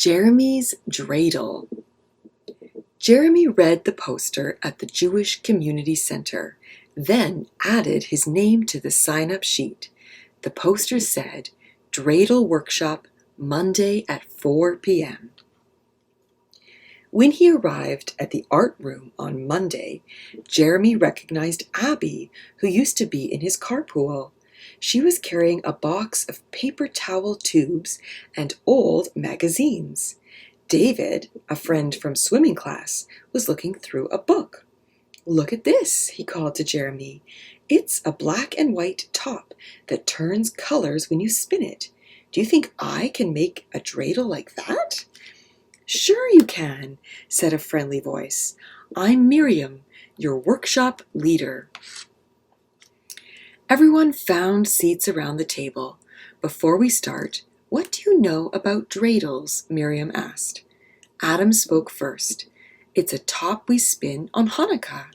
Jeremy's dreidel. Jeremy read the poster at the Jewish Community Center, then added his name to the sign-up sheet. The poster said, "Dreidel Workshop, Monday at 4 p.m. When he arrived at the art room on Monday, Jeremy recognized Abby, who used to be in his carpool. She was carrying a box of paper towel tubes and old magazines. David, a friend from swimming class, was looking through a book. "Look at this," he called to Jeremy. "It's a black and white top that turns colors when you spin it. Do you think I can make a dreidel like that?" "Sure you can," said a friendly voice. "I'm Miriam, your workshop leader." Everyone found seats around the table. "Before we start, what do you know about dreidels?" Miriam asked. Adam spoke first. "It's a top we spin on Hanukkah."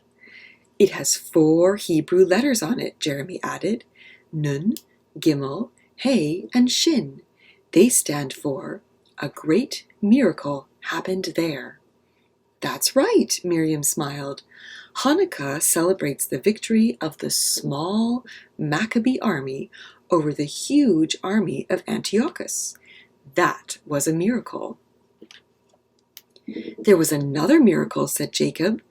"It has 4 Hebrew letters on it," Jeremy added. Nun, Gimel, Hey, and Shin. They stand for "A great miracle happened there." "That's right," Miriam smiled. "Hanukkah celebrates the victory of the small Maccabee army over the huge army of Antiochus. That was a miracle." "There was another miracle," said Jacob.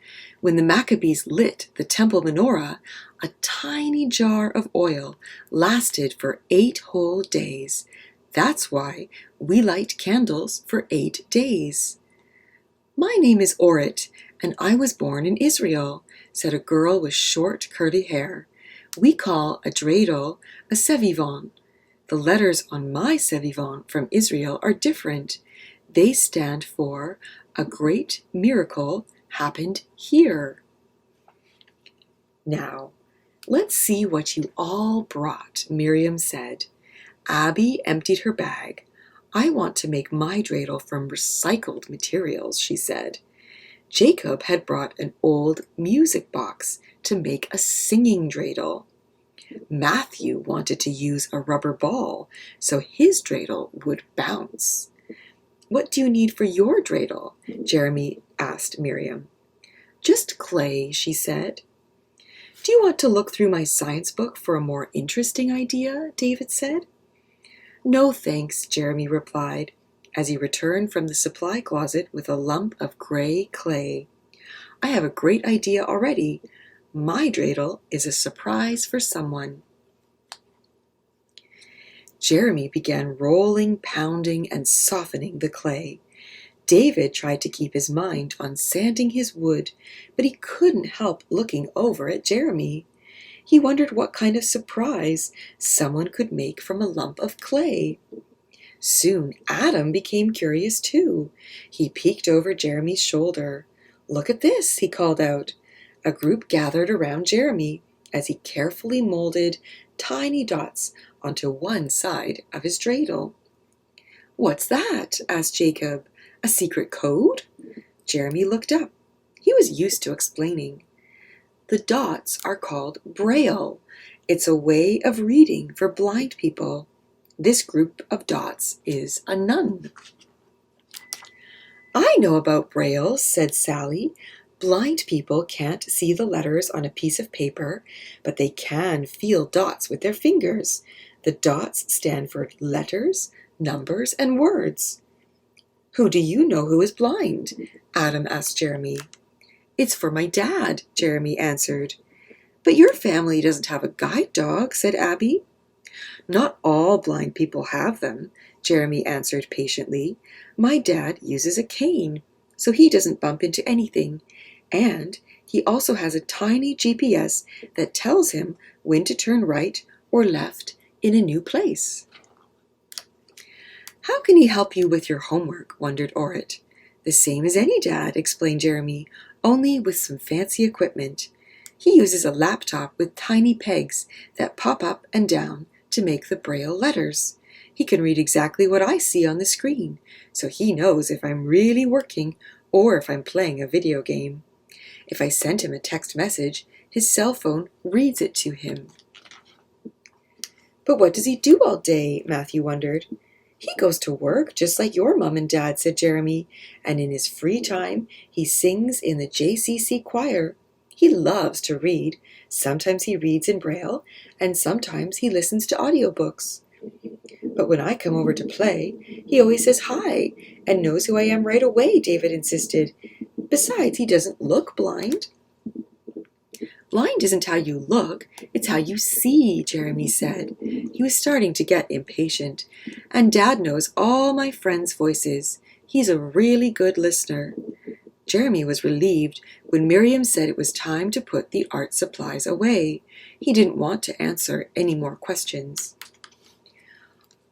"When the Maccabees lit the temple menorah, a tiny jar of oil lasted for 8 whole days. That's why we light candles for 8 days." "My name is Orit, and I was born in Israel," said a girl with short, curly hair. "We call a dreidel a sevivon. The letters on my sevivon from Israel are different. They stand for "A great miracle happened here." "Now, let's see what you all brought," Miriam said. Abby emptied her bag. "I want to make my dreidel from recycled materials," she said. Jacob had brought an old music box to make a singing dreidel. Matthew wanted to use a rubber ball so his dreidel would bounce. "What do you need for your dreidel?" Jeremy asked Miriam. "Just clay," she said. "Do you want to look through my science book for a more interesting idea?" David said. "No, thanks," Jeremy replied, as he returned from the supply closet with a lump of gray clay. "I have a great idea already. My dreidel is a surprise for someone." Jeremy began rolling, pounding, and softening the clay. David tried to keep his mind on sanding his wood, but he couldn't help looking over at Jeremy. He wondered what kind of surprise someone could make from a lump of clay. Soon Adam became curious too. He peeked over Jeremy's shoulder. "Look at this," he called out. A group gathered around Jeremy as he carefully molded tiny dots onto one side of his dreidel. "What's that?" asked Jacob. "A secret code?" Jeremy looked up. He was used to explaining. "The dots are called Braille. It's a way of reading for blind people. This group of dots is a nun." "I know about Braille," said Sally. "Blind people can't see the letters on a piece of paper, but they can feel dots with their fingers. The dots stand for letters, numbers, and words." "Who do you know who is blind?" Adam asked Jeremy. "It's for my dad," Jeremy answered. "But your family doesn't have a guide dog," said Abby. "Not all blind people have them," Jeremy answered patiently. "My dad uses a cane, so he doesn't bump into anything. And he also has a tiny GPS that tells him when to turn right or left in a new place." "How can he help you with your homework?" wondered Orit. "The same as any dad," explained Jeremy, "only with some fancy equipment. He uses a laptop with tiny pegs that pop up and down to make the Braille letters. He can read exactly what I see on the screen, so he knows if I'm really working or if I'm playing a video game. If I send him a text message, his cell phone reads it to him." "But what does he do all day?" Matthew wondered. "He goes to work just like your mom and dad," said Jeremy, "and in his free time he sings in the JCC choir. He loves to read. Sometimes he reads in Braille, and sometimes he listens to audiobooks. But when I come over to play, he always says hi and knows who I am right away," David insisted. "Besides, he doesn't look blind." "Blind isn't how you look, it's how you see," Jeremy said. He was starting to get impatient. "And Dad knows all my friends' voices. He's a really good listener." Jeremy was relieved when Miriam said it was time to put the art supplies away. He didn't want to answer any more questions.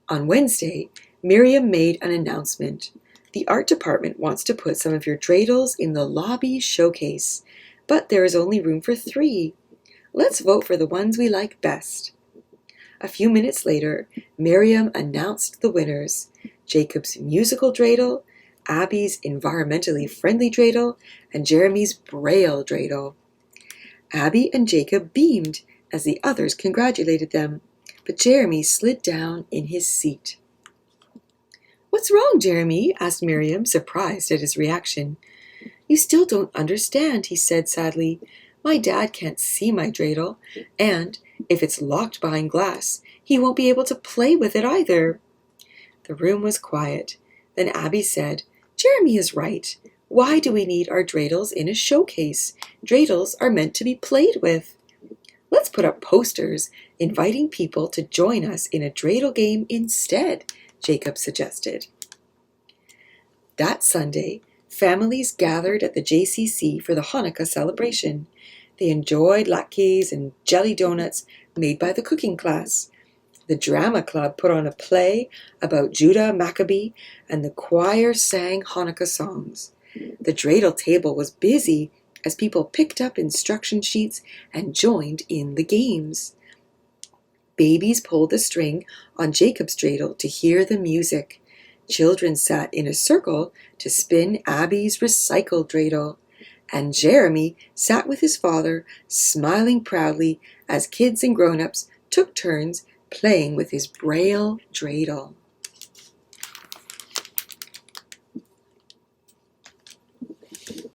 On Wednesday, Miriam made an announcement. "The art department wants to put some of your dreidels in the lobby showcase, but there is only room for 3. Let's vote for the ones we like best." A few minutes later, Miriam announced the winners: Jacob's musical dreidel, Abby's environmentally friendly dreidel, and Jeremy's Braille dreidel. Abby and Jacob beamed as the others congratulated them, but Jeremy slid down in his seat. "What's wrong, Jeremy?" asked Miriam, surprised at his reaction. "You still don't understand," he said sadly. "My dad can't see my dreidel, and if it's locked behind glass, he won't be able to play with it either." The room was quiet. Then Abby said, "Jeremy is right. Why do we need our dreidels in a showcase? Dreidels are meant to be played with." "Let's put up posters inviting people to join us in a dreidel game instead," Jacob suggested. That Sunday, families gathered at the JCC for the Hanukkah celebration. They enjoyed latkes and jelly donuts made by the cooking class. The drama club put on a play about Judah Maccabee, and the choir sang Hanukkah songs. The dreidel table was busy as people picked up instruction sheets and joined in the games. Babies pulled the string on Jacob's dreidel to hear the music. Children sat in a circle to spin Abby's recycled dreidel, and Jeremy sat with his father, smiling proudly as kids and grown-ups took turns playing with his Braille dreidel.